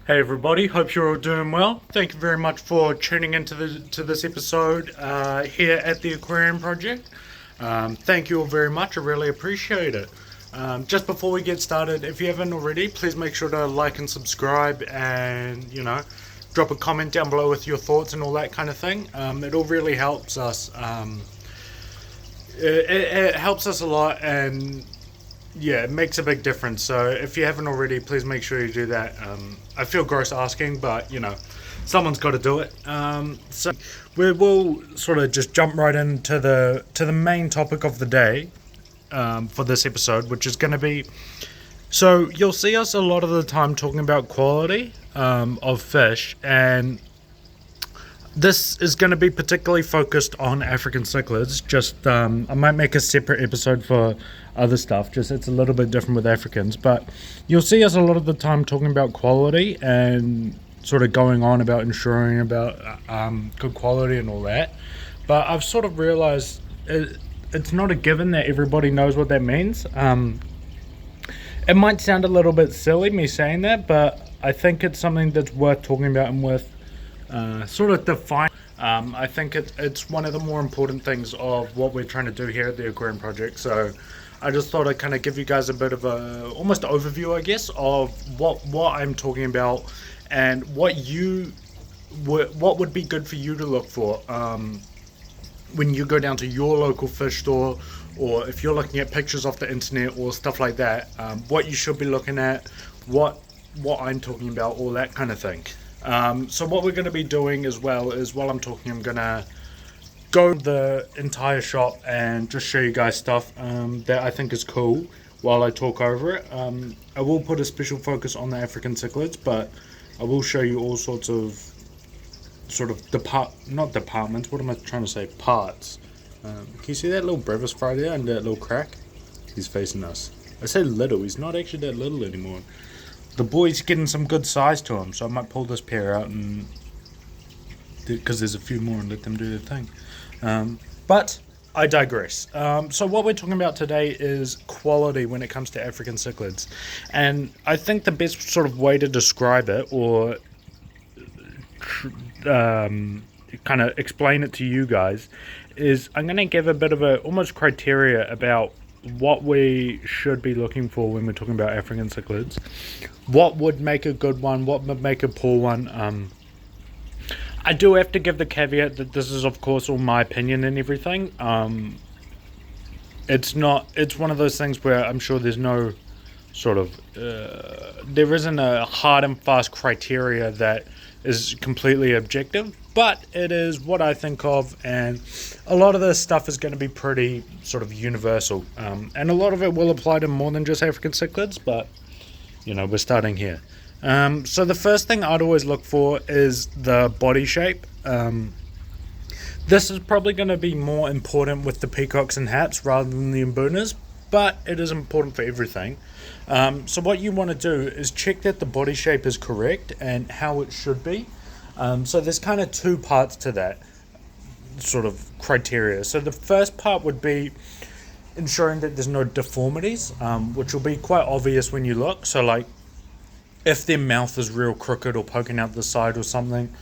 Hey everybody, hope you're all doing well. Thank you very much for tuning into this episode here at the Aquarium Project. Thank you all very much. I really appreciate it. Just before we get started, if you haven't already, please make sure to like and subscribe, and drop a comment down below with your thoughts and all that kind of thing. It all really helps us. It helps us a lot, and yeah, it makes a big difference. So if you haven't already, please make sure you do that. I feel gross asking, but someone's got to do it. So we will sort of just jump right into the main topic of the day for this episode, which is going to be. So you'll see us a lot of the time talking about quality of fish, and this is going to be particularly focused on African cichlids. Just I might make a separate episode for other stuff, just it's a little bit different with Africans, but you'll see us a lot of the time talking about quality and sort of going on about ensuring about good quality and all that. But I've sort of realized it's not a given that everybody knows what that means. It might sound a little bit silly me saying that, but I think it's something that's worth talking about and worth sort of define. I think it's one of the more important things of what we're trying to do here at the Aquarium Project. So I just thought I'd kind of give you guys a bit of a almost overview, I guess, of what I'm talking about and what would be good for you to look for when you go down to your local fish store, or if you're looking at pictures off the internet or stuff like that. What you should be looking at, what I'm talking about, all that kind of thing. So what we're going to be doing as well is, while I'm talking, I'm going to go to the entire shop and just show you guys stuff that I think is cool while I talk over it. I will put a special focus on the African cichlids, but I will show you all sorts of not departments, what am I trying to say, parts. Can you see that little brevis fry there and that little crack? He's facing us. I say little, he's not actually that little anymore. The boy's getting some good size to him, so I might pull this pair out and because there's a few more, and let them do their thing. But I digress. So what we're talking about today is quality when it comes to African cichlids, and I think the best sort of way to describe it, or kind of explain it to you guys, is I'm going to give a bit of a almost criteria about what we should be looking for when we're talking about African cichlids. What would make a good one, what would make a poor one. I do have to give the caveat that this is, of course, all my opinion and everything. It's one of those things where I'm sure there's no sort of there isn't a hard and fast criteria that is completely objective, but it is what I think of, and a lot of this stuff is going to be pretty sort of universal, and a lot of it will apply to more than just African cichlids, but we're starting here. So the first thing I'd always look for is the body shape. This is probably going to be more important with the peacocks and hats rather than the mbunas, but it is important for everything. So what you want to do is check that the body shape is correct and how it should be. So there's kind of two parts to that sort of criteria. So the first part would be ensuring that there's no deformities, which will be quite obvious when you look. So like if their mouth is real crooked or poking out the side or something,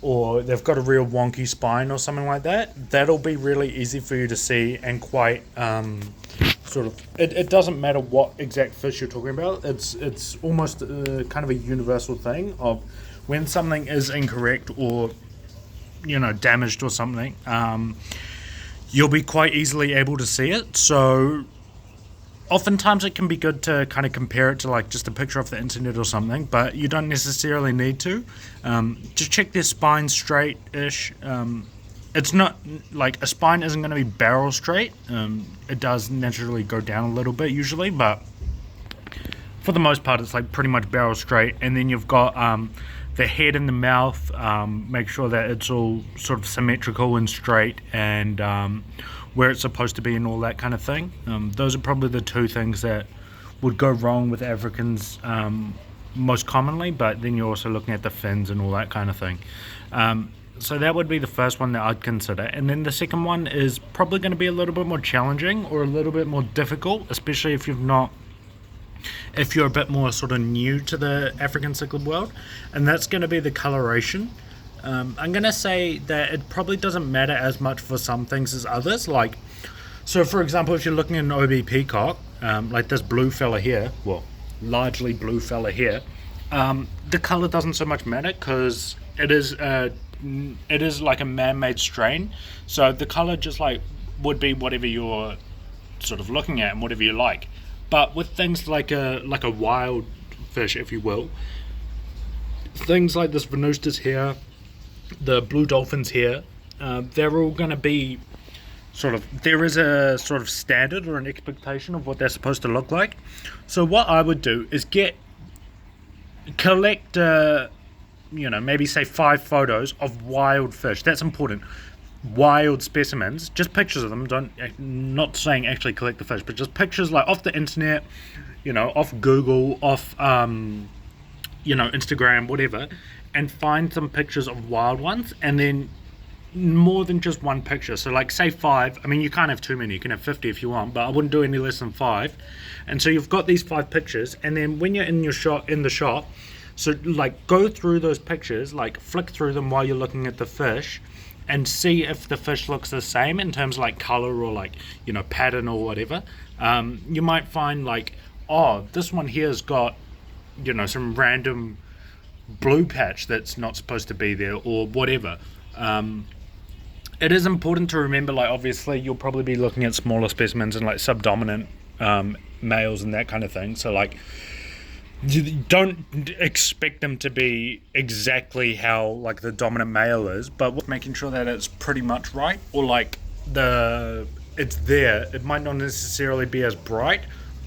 or they've got a real wonky spine or something like that, that'll be really easy for you to see, and quite it doesn't matter what exact fish you're talking about. It's almost kind of a universal thing of when something is incorrect or damaged or something, you'll be quite easily able to see it. So oftentimes it can be good to kind of compare it to like just a picture off the internet or something, but you don't necessarily need to. Just check their spine straight-ish. It's not like a spine isn't going to be barrel straight. It does naturally go down a little bit usually, but for the most part it's like pretty much barrel straight. And then you've got the head and the mouth. Make sure that it's all sort of symmetrical and straight, and where it's supposed to be and all that kind of thing. Those are probably the two things that would go wrong with Africans most commonly, but then you're also looking at the fins and all that kind of thing. So that would be the first one that I'd consider. And then the second one is probably going to be a little bit more challenging or a little bit more difficult, especially if you've not if you're a bit more sort of new to the African cichlid world, and that's going to be the coloration. I'm going to say that it probably doesn't matter as much for some things as others. Like, so for example, if you're looking at an OB peacock, like this blue fella here, well, largely blue fella here, the color doesn't so much matter because it is like a man-made strain. So the color just like would be whatever you're sort of looking at and whatever you like. But with things like a wild fish, if you will, things like this Venustus here, the blue dolphins here, they're all going to be sort of, there is a sort of standard or an expectation of what they're supposed to look like. So what I would do is collect maybe say 5 photos of wild fish. That's important. Wild specimens, just pictures of them. Not saying actually collect the fish, but just pictures like off the internet, off Google, off Instagram, whatever, and find some pictures of wild ones, and then more than just one picture. So like say 5. I mean, you can't have too many. You can have 50 if you want, but I wouldn't do any less than 5. And so you've got these 5 pictures, and then when you're in the shop, so like go through those pictures, like flick through them while you're looking at the fish, and see if the fish looks the same in terms of like color or like pattern or whatever. You might find like, oh, this one here's got some random blue patch that's not supposed to be there or whatever. It is important to remember, like, obviously you'll probably be looking at smaller specimens and like subdominant males and that kind of thing. So like, you don't expect them to be exactly how like the dominant male is, but making sure that it's pretty much right, or like it's there. It might not necessarily be as bright,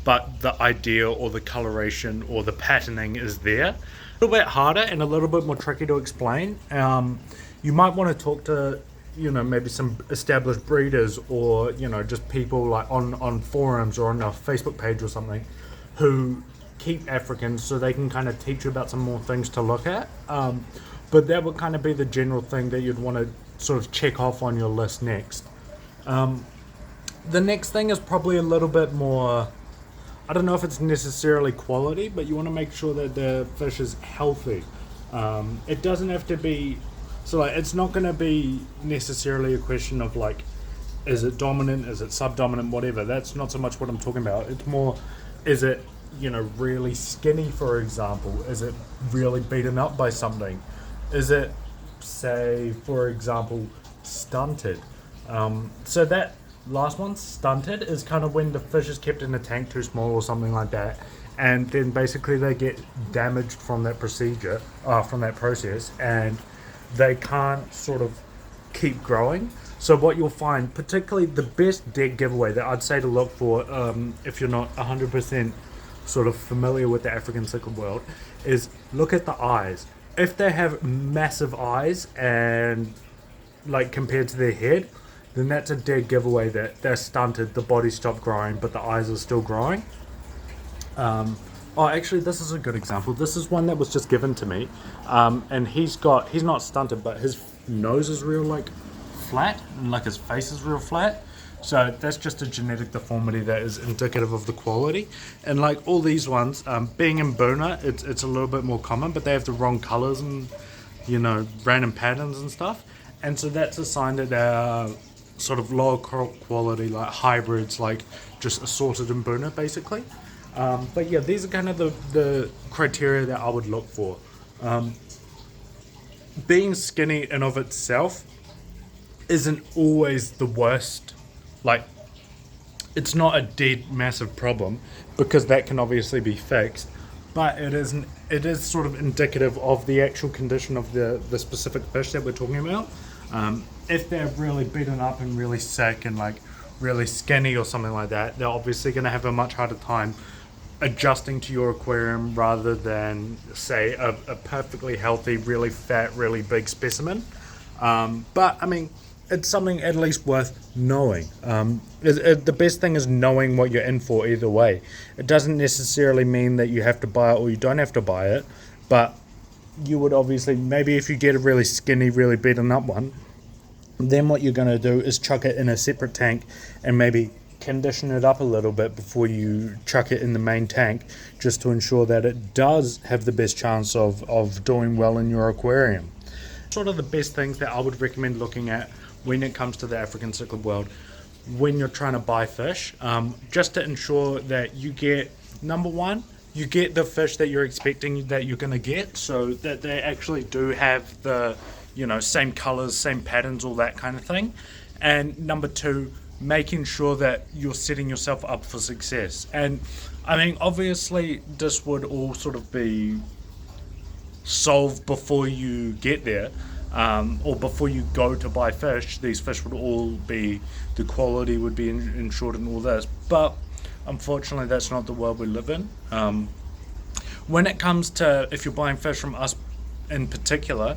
but the idea or the coloration or the patterning is there. A little bit harder and a little bit more tricky to explain. You might want to talk to maybe some established breeders, or just people like on forums or on a Facebook page or something who keep Africans, so they can kind of teach you about some more things to look at. But that would kind of be the general thing that you'd want to sort of check off on your list next. The next thing is probably a little bit more, I don't know if it's necessarily quality, but you want to make sure that the fish is healthy. It doesn't have to be, so like, it's not going to be necessarily a question of like, is it dominant, is it subdominant, whatever. That's not so much what I'm talking about. It's more, is it really skinny, for example? Is it really beaten up by something? Is it, say, for example, stunted? So that last one, stunted, is kind of when the fish is kept in a tank too small or something like that, and then basically they get damaged from that process, and they can't sort of keep growing. So what you'll find, particularly the best dead giveaway that I'd say to look for, if you're not 100% sort of familiar with the African cichlid world, is look at the eyes. If they have massive eyes and like compared to their head, then that's a dead giveaway that they're stunted. The body stopped growing, but the eyes are still growing. Actually, this is a good example. This is one that was just given to me, and he's not stunted, but his nose is real like flat, and like his face is real flat. So that's just a genetic deformity that is indicative of the quality. And like all these ones, being in Boona, it's a little bit more common, but they have the wrong colors and random patterns and stuff. And so that's a sign that they're sort of lower quality, like hybrids, like just assorted in Boona, basically. But yeah, these are kind of the criteria that I would look for. Being skinny in of itself isn't always the worst. Like, it's not a dead massive problem, because that can obviously be fixed, but it is sort of indicative of the actual condition of the specific fish that we're talking about. If they're really beaten up and really sick and like really skinny or something like that, they're obviously going to have a much harder time adjusting to your aquarium rather than, say, a perfectly healthy, really fat, really big specimen. But I mean, it's something at least worth knowing. The best thing is knowing what you're in for either way. It doesn't necessarily mean that you have to buy it or you don't have to buy it, but you would obviously, maybe if you get a really skinny, really beaten up one, then what you're going to do is chuck it in a separate tank and maybe condition it up a little bit before you chuck it in the main tank, just to ensure that it does have the best chance of doing well in your aquarium. Sort of the best things that I would recommend looking at when it comes to the African cichlid world when you're trying to buy fish, just to ensure that you get, number one, you get the fish that you're expecting that you're going to get, so that they actually do have the, same colors, same patterns, all that kind of thing. And number two, making sure that you're setting yourself up for success. And I mean, obviously this would all sort of be solved before you get there, or before you go to buy fish. These fish would all be, the quality would be ensured and all this, but unfortunately that's not the world we live in. When it comes to, if you're buying fish from us in particular,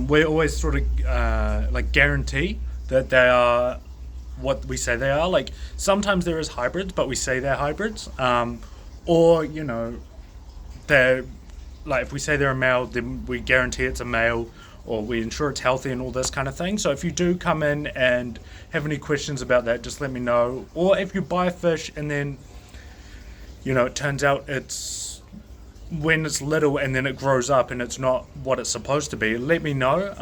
we always sort of like guarantee that they are what we say they are. Like, sometimes there is hybrids, but we say they're hybrids, or they're like, if we say they're a male, then we guarantee it's a male, or we ensure it's healthy and all this kind of thing. So if you do come in and have any questions about that, just let me know. Or if you buy a fish and then it turns out it's, when it's little and then it grows up and it's not what it's supposed to be, let me know.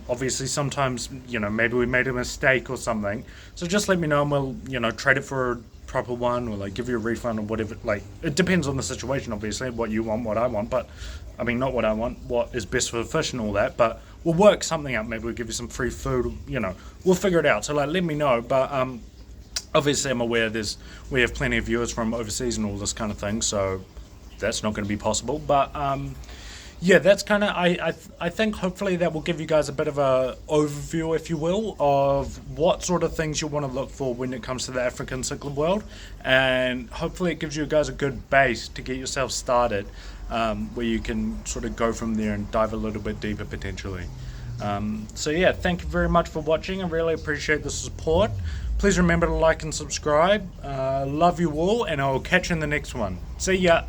Obviously sometimes maybe we made a mistake or something, so just let me know and we'll trade it for a proper one, or like give you a refund or whatever. Like, it depends on the situation, obviously, what you want, what I want, but I mean, not what I want, what is best for the fish and all that, but we'll work something out. Maybe we'll give you some free food, we'll figure it out. So like, let me know. But obviously I'm aware we have plenty of viewers from overseas and all this kind of thing, so that's not going to be possible. But yeah, that's kind of, I think hopefully that will give you guys a bit of a overview, if you will, of what sort of things you want to look for when it comes to the African cichlid world, and hopefully it gives you guys a good base to get yourself started, where you can sort of go from there and dive a little bit deeper potentially. So yeah, thank you very much for watching. I really appreciate the support. Please remember to like and subscribe. Love you all, and I'll catch you in the next one. See ya.